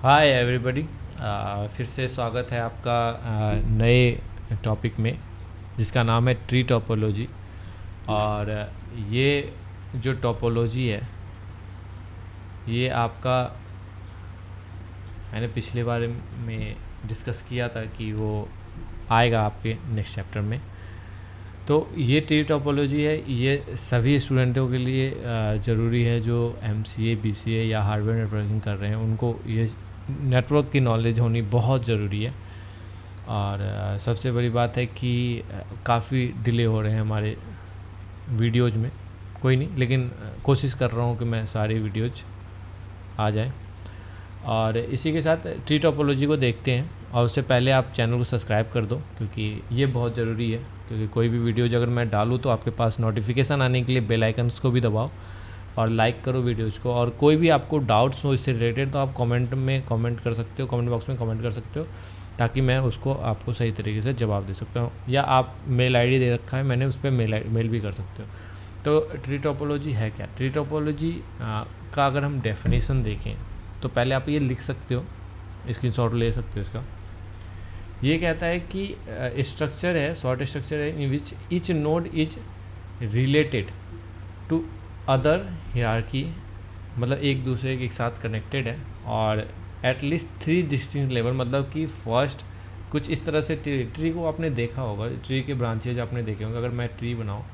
Hi everybody. फिर से स्वागत है आपका नए टॉपिक में जिसका नाम है ट्री टोपोलॉजी। और ये जो टोपोलॉजी है ये आपका मैंने पिछले बार में डिस्कस किया था कि वो आएगा आपके नेक्स्ट चैप्टर में। तो ये ट्री टोपोलॉजी है, ये सभी स्टूडेंटों के लिए ज़रूरी है जो MCA BCA या हार्डवेयर नेटवर्किंग कर रहे हैं। उनको ये नेटवर्क की नॉलेज होनी बहुत ज़रूरी है। और सबसे बड़ी बात है कि काफ़ी डिले हो रहे हैं हमारे वीडियोज़ में। कोई नहीं, लेकिन कोशिश कर रहा हूँ कि मैं सारे वीडियोज़ आ जाएं। और इसी के साथ ट्री टोपोलॉजी को देखते हैं, और उससे पहले आप चैनल को सब्सक्राइब कर दो क्योंकि ये बहुत ज़रूरी है। क्योंकि कोई भी वीडियोज अगर मैं डालूँ तो आपके पास नोटिफिकेशन आने के लिए बेल आइकन्स को भी दबाओ और लाइक करो वीडियोज़ को। और कोई भी आपको डाउट्स हो इससे रिलेटेड तो आप कमेंट में कमेंट कर सकते हो, कमेंट बॉक्स में कमेंट कर सकते हो, ताकि मैं उसको आपको सही तरीके से जवाब दे सकता हूँ। या आप मेल आईडी दे रखा है मैंने, उस पर मेल भी कर सकते हो। तो ट्री टोपोलॉजी है क्या? ट्री टोपोलॉजी का अगर हम डेफिनेशन देखें तो पहले आप ये लिख सकते हो, स्क्रीनशॉट ले सकते हो इसका। ये कहता है कि स्ट्रक्चर है, शॉर्ट स्ट्रक्चर है in which each node is related to other hierarchy, मतलब एक दूसरे के साथ कनेक्टेड है। और एटलीस्ट 3 डिस्टिंक्ट लेवल, मतलब कि फर्स्ट कुछ इस तरह से ट्री को आपने देखा होगा, ट्री के ब्रांचेज आपने देखे होंगे। अगर मैं ट्री बनाऊँ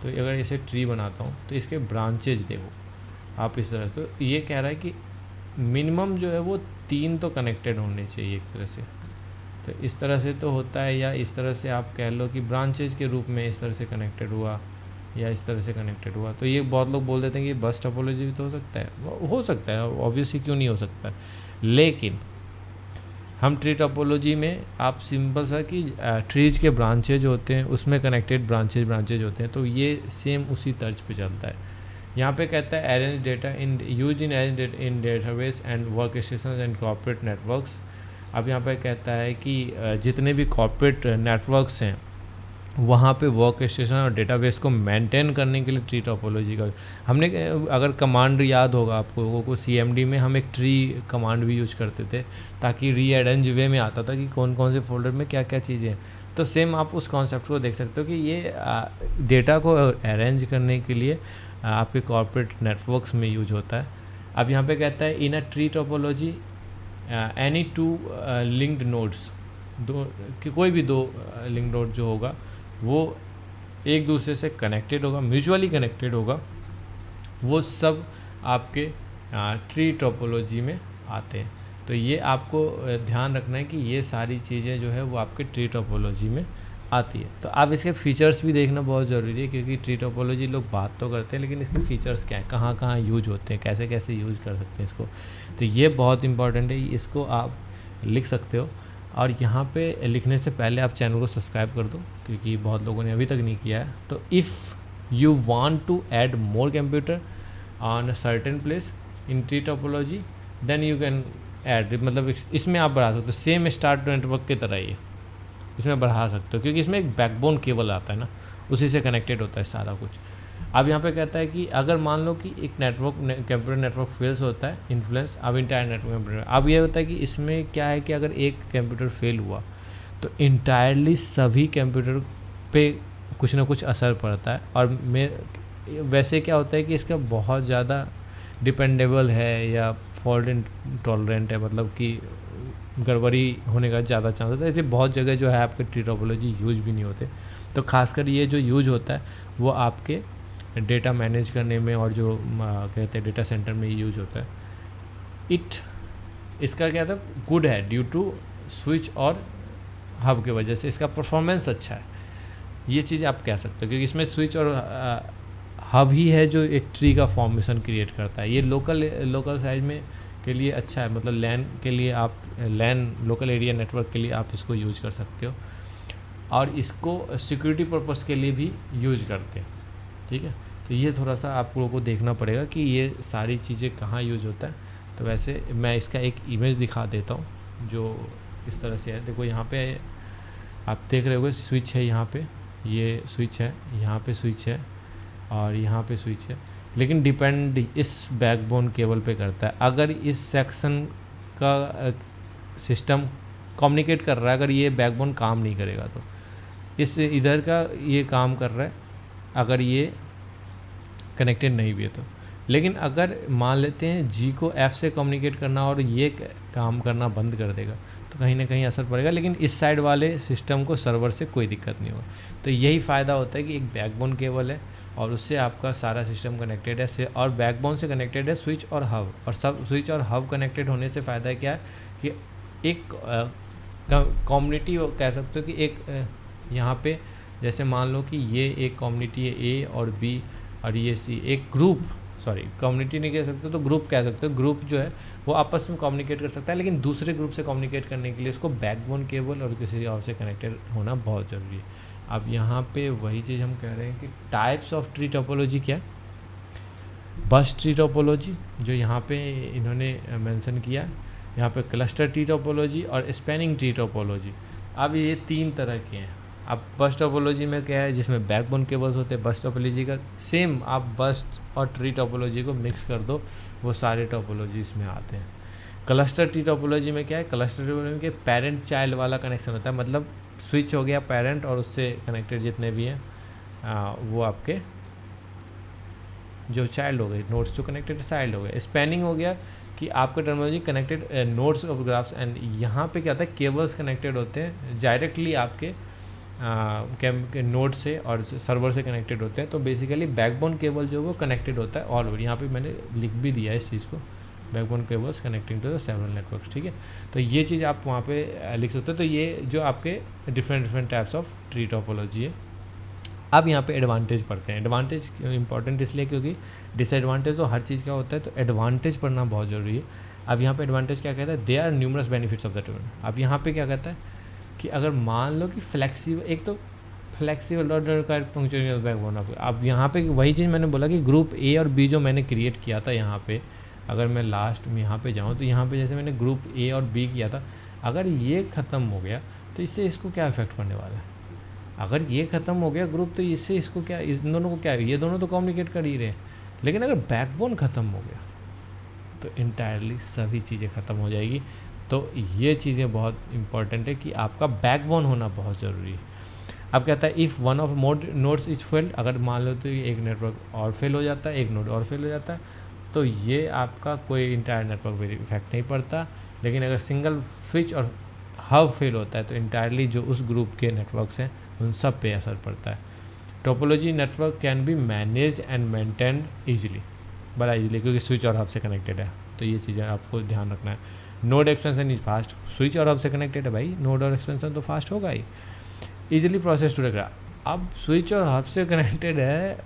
तो अगर इसे ट्री बनाता हूँ तो इसके ब्रांचेज देखो आप इस तरह से। तो ये कह रहा है कि मिनिमम जो है वो 3 तो कनेक्टेड होने चाहिए एक तरह से। तो इस तरह से तो होता है, या इस तरह से आप कह लो कि ब्रांचेज के रूप में इस तरह से कनेक्टेड हुआ या इस तरह से कनेक्टेड हुआ। तो ये बहुत लोग बोल देते हैं कि बस टोपोलॉजी भी तो हो सकता है। हो सकता है, ऑब्वियसली क्यों नहीं हो सकता है। लेकिन हम ट्री टोपोलॉजी में आप सिंपल सा कि ट्रीज के ब्रांचेज होते हैं, उसमें कनेक्टेड ब्रांचेज होते हैं। तो ये सेम उसी तर्ज पे चलता है। यहाँ पे कहता है arrange data in use in database and work station and corporate networks. अब यहाँ पे कहता है कि जितने भी कॉर्पोरेट नेटवर्क्स हैं वहाँ पे वर्क स्टेशन और डेटाबेस को मेंटेन करने के लिए ट्री टोपोलॉजी का हमने, अगर कमांड याद होगा आपको, वो CMD में हम एक ट्री कमांड भी यूज करते थे ताकि रीअरेंज वे में आता था कि कौन कौन से फोल्डर में क्या क्या चीज़ें हैं। तो सेम आप उस कॉन्सेप्ट को देख सकते हो कि ये डेटा को अरेंज करने के लिए आपके कॉर्पोरेट नेटवर्क्स में यूज होता है। अब यहाँ पे कहता है in a tree topology any 2 linked nodes, दो कि कोई भी 2 लिंक्ड नोड जो होगा वो एक दूसरे से कनेक्टेड होगा, म्यूचुअली कनेक्टेड होगा। वो सब आपके ट्री टोपोलॉजी में आते हैं। तो ये आपको ध्यान रखना है कि ये सारी चीज़ें जो है वो आपके ट्री टोपोलॉजी में आती है। तो आप इसके फीचर्स भी देखना बहुत ज़रूरी है, क्योंकि ट्री टोपोलॉजी लोग बात तो करते हैं लेकिन इसके फीचर्स क्या हैं, कहाँ कहाँ यूज होते हैं, कैसे कैसे यूज कर सकते हैं इसको। तो ये बहुत इंपॉर्टेंट है, इसको आप लिख सकते हो। और यहाँ पे लिखने से पहले आप चैनल को सब्सक्राइब कर दो, क्योंकि बहुत लोगों ने अभी तक नहीं किया है। तो if you want to add more computer on a certain place in tree topology then you can add, मतलब इसमें आप बढ़ा सकते हो। सेम स्टार नेटवर्क की तरह ही इसमें बढ़ा सकते हो, क्योंकि इसमें एक बैकबोन केबल आता है ना, उसी से कनेक्टेड होता है सारा कुछ। अब यहाँ पे कहता है कि अगर मान लो कि एक नेटवर्क कंप्यूटर नेटवर्क फेल्स होता है, इन्फ्लुएंस अब इंटायर नेटवर्क कंप्यूटर। अब ये होता है कि इसमें क्या है कि अगर एक कंप्यूटर फेल हुआ तो इंटायरली सभी कंप्यूटर पे कुछ ना कुछ असर पड़ता है। और वैसे क्या होता है कि इसका बहुत ज़्यादा डिपेंडेबल है या फॉल्ट टॉलरेंट है, मतलब कि गड़बड़ी होने का ज़्यादा चांस होता है। इसलिए बहुत जगह जो है आपके ट्री टोपोलॉजी यूज भी नहीं होते। तो खासकर ये जो यूज होता है वो आपके डेटा मैनेज करने में, और जो कहते हैं डेटा सेंटर में यूज होता है। इसका क्या था, गुड है ड्यू टू स्विच और हब की वजह से इसका परफॉर्मेंस अच्छा है। ये चीज़ आप कह सकते हो, क्योंकि इसमें स्विच और हब ही है जो एक ट्री का फॉर्मेशन क्रिएट करता है। ये लोकल साइज में के लिए अच्छा है, मतलब लैन के लिए आप लोकल एरिया नेटवर्क के लिए आप इसको यूज कर सकते हो। और इसको सिक्योरिटी पर्पस के लिए भी यूज करते हैं, ठीक है। तो ये थोड़ा सा आप लोगों को देखना पड़ेगा कि ये सारी चीज़ें कहाँ यूज होता है। तो वैसे मैं इसका एक इमेज दिखा देता हूँ जो इस तरह से है। देखो यहाँ पे आप देख रहे होगे स्विच है, यहाँ पे ये स्विच है, यहाँ पे स्विच है और यहाँ पे स्विच है। लेकिन डिपेंड इस बैकबोन केबल पे करता है। अगर इस सेक्शन का सिस्टम कम्युनिकेट कर रहा है अगर ये बैकबोन काम नहीं करेगा तो। इस इधर का ये काम कर रहा है अगर ये कनेक्टेड नहीं भी है तो। लेकिन अगर मान लेते हैं जी को एफ से कम्युनिकेट करना और ये काम करना बंद कर देगा तो कहीं ना कहीं असर पड़ेगा, लेकिन इस साइड वाले सिस्टम को सर्वर से कोई दिक्कत नहीं होगा। तो यही फ़ायदा होता है कि एक बैकबोन केबल है और उससे आपका सारा सिस्टम कनेक्टेड है से, और बैकबोन से कनेक्टेड है स्विच और हब। और सब स्विच और हब कनेक्टेड होने से फ़ायदा क्या है कि एक कम्युनिटी कह सकते हो कि एक यहाँ पे जैसे मान लो कि ये एक कम्युनिटी है ए और बी और ये सी, एक ग्रुप, सॉरी कम्युनिटी नहीं कह सकते तो ग्रुप कह सकते हो। ग्रुप जो है वो आपस में कम्युनिकेट कर सकता है, लेकिन दूसरे ग्रुप से कम्युनिकेट करने के लिए उसको बैकबोन केबल और किसी और से कनेक्टेड होना बहुत ज़रूरी है। अब यहाँ पे वही चीज़ हम कह रहे हैं कि टाइप्स ऑफ ट्री टोपोलॉजी क्या है। बस ट्री टोपोलॉजी जो यहाँ पे इन्होंने मेंशन किया, यहाँ पे क्लस्टर ट्री टोपोलॉजी और स्पैनिंग ट्री टोपोलॉजी। अब ये 3 तरह के हैं। अब बस टोपोलॉजी में क्या है, जिसमें बैकबोन केबल्स होते हैं, बस टोपोलॉजी का सेम आप बस और ट्री टोपोलॉजी को मिक्स कर दो, वो सारे टोपोलॉजी इसमें आते हैं। क्लस्टर ट्री टोपोलॉजी में क्या है, क्लस्टर टोपोलॉजी के पेरेंट चाइल्ड वाला कनेक्शन होता है, मतलब स्विच हो गया पेरेंट और उससे कनेक्टेड जितने भी हैं वो आपके जो चाइल्ड हो गए, नोड्स जो कनेक्टेड चाइल्ड हो गए। स्पैनिंग हो गया कि आपका terminology connected nodes of graphs, and यहाँ पे क्या होता है केबल्स कनेक्टेड होते हैं डायरेक्टली आपके नोड से और सर्वर से कनेक्टेड होते हैं। तो बेसिकली बैकबोन केबल जो वो कनेक्टेड होता है ऑल ओवर। यहाँ पे मैंने लिख भी दिया है इस चीज़ को, backbone cables connecting to the several networks, ठीक है। तो ये चीज़ आप वहाँ पे लिख सकते हो। तो ये जो आपके different types of tree topology है। अब यहाँ पे एडवांटेज पढ़ते हैं। एडवांटेज इंपॉर्टेंट इसलिए क्योंकि डिसएडवांटेज तो हर चीज़ का होता है, तो एडवांटेज पढ़ना बहुत ज़रूरी है। अब यहाँ पे एडवांटेज क्या कहता है, they are numerous benefits of the term. अब यहाँ पे क्या कहता है कि अगर मान लो कि फ्लेक्सिबल, एक तो फ्लेक्सिबल बैकबोन। अब यहाँ पे वही चीज़ मैंने बोला कि ग्रुप ए और बी जो मैंने क्रिएट किया था यहाँ पे, अगर मैं लास्ट में यहाँ पे जाऊँ तो यहाँ पे जैसे मैंने ग्रुप ए और बी किया था, अगर ये ख़त्म हो गया तो इससे इसको क्या इफेक्ट पड़ने वाला है। अगर ये ख़त्म हो गया ग्रुप तो इससे इसको क्या, इस दोनों को क्या, ये दोनों तो कम्युनिकेट कर ही रहे हैं। लेकिन अगर बैकबोन ख़त्म हो गया तो इंटायरली सभी चीज़ें ख़त्म हो जाएगी। तो ये चीज़ें बहुत इंपॉर्टेंट है कि आपका बैकबोन होना बहुत ज़रूरी है। अब कहता है if one of mode nodes is failed, अगर मान लो तो एक नेटवर्क और फेल हो जाता है, एक नोड और फेल हो जाता है, तो ये आपका कोई इंटायर नेटवर्क पर इफेक्ट नहीं पड़ता। लेकिन अगर सिंगल स्विच और हब फेल होता है तो इंटायरली जो उस ग्रुप के नेटवर्क्स हैं उन सब पे असर पड़ता है। Topology network can be managed and maintained easily, बड़ा ईजिली, क्योंकि स्विच और हब से कनेक्टेड है। तो ये चीज़ें आपको ध्यान रखना है। Node expansion is fast, switch और हब से कनेक्टेड है भाई, नोड और एक्सपेंशन तो फास्ट होगा ही। ईजिली प्रोसेस टू रखा, अब स्विच और हब से कनेक्टेड है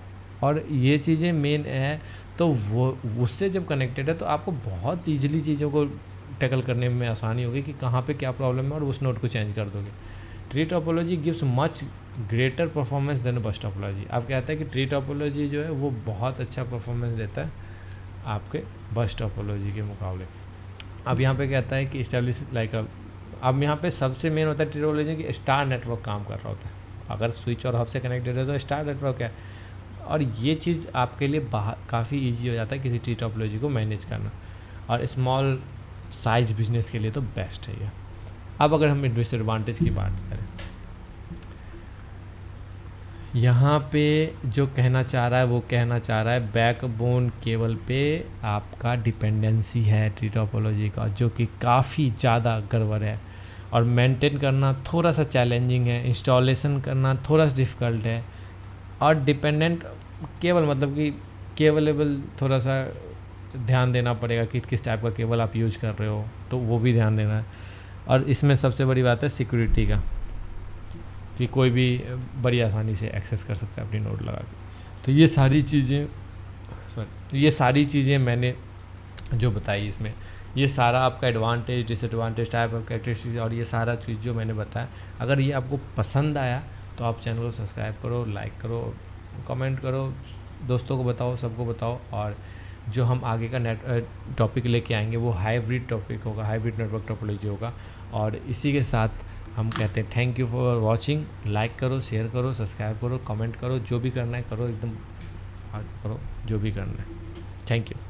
और ये चीज़ें मेन है, तो वो उससे जब कनेक्टेड है तो आपको बहुत ईजिली चीज़ों को टैकल करने में आसानी होगी कि कहाँ पे क्या प्रॉब्लम है और उस नोड को चेंज कर दोगे। Tree topology gives much greater performance than bus topology. अब कहता है कि ट्री टोपोलॉजी जो है वो बहुत अच्छा परफॉर्मेंस देता है आपके बस टोपोलॉजी के मुकाबले। अब यहाँ पे कहता है कि इस्टेब्लिश लाइक अब यहाँ पे सबसे मेन होता है ट्री टोपोलॉजी की स्टार नेटवर्क काम कर रहा होता है। अगर स्विच और हब से कनेक्टेड है तो स्टार नेटवर्क है, और ये चीज़ आपके लिए काफ़ी ईजी हो जाता है किसी ट्री टोपोलॉजी को मैनेज करना, और स्मॉल साइज बिजनेस के लिए तो बेस्ट है ये। अब अगर हम डिसएडवांटेज की बात करें, यहाँ पे जो कहना चाह रहा है वो कहना चाह रहा है बैकबोन केबल पे आपका डिपेंडेंसी है ट्री टोपोलॉजी का, जो कि काफ़ी ज़्यादा गड़बड़ है और मेंटेन करना थोड़ा सा चैलेंजिंग है, इंस्टॉलेशन करना थोड़ा सा डिफ़िकल्ट है, और डिपेंडेंट केबल मतलब कि केबलेबल थोड़ा सा ध्यान देना पड़ेगा कि किस टाइप का केबल आप यूज कर रहे हो, तो वो भी ध्यान देना है। और इसमें सबसे बड़ी बात है सिक्योरिटी का, कि कोई भी बड़ी आसानी से एक्सेस कर सकता है अपनी नोड लगा के। तो ये सारी चीज़ें मैंने जो बताई इसमें, ये सारा आपका advantage disadvantage type of characteristics और ये सारा चीज़ जो मैंने बताया, अगर ये आपको पसंद आया तो आप चैनल को सब्सक्राइब करो, लाइक करो, कमेंट करो, दोस्तों को बताओ, सबको बताओ। और जो हम आगे का टॉपिक लेके आएंगे वो हाइब्रिड टॉपिक होगा, हाइब्रिड नेटवर्क टोपोलॉजी होगा। और इसी के साथ हम कहते हैं thank you for watching. Like करो, शेयर करो, सब्सक्राइब करो, कमेंट करो, जो भी करना है करो, एकदम करो जो भी करना है। Thank you.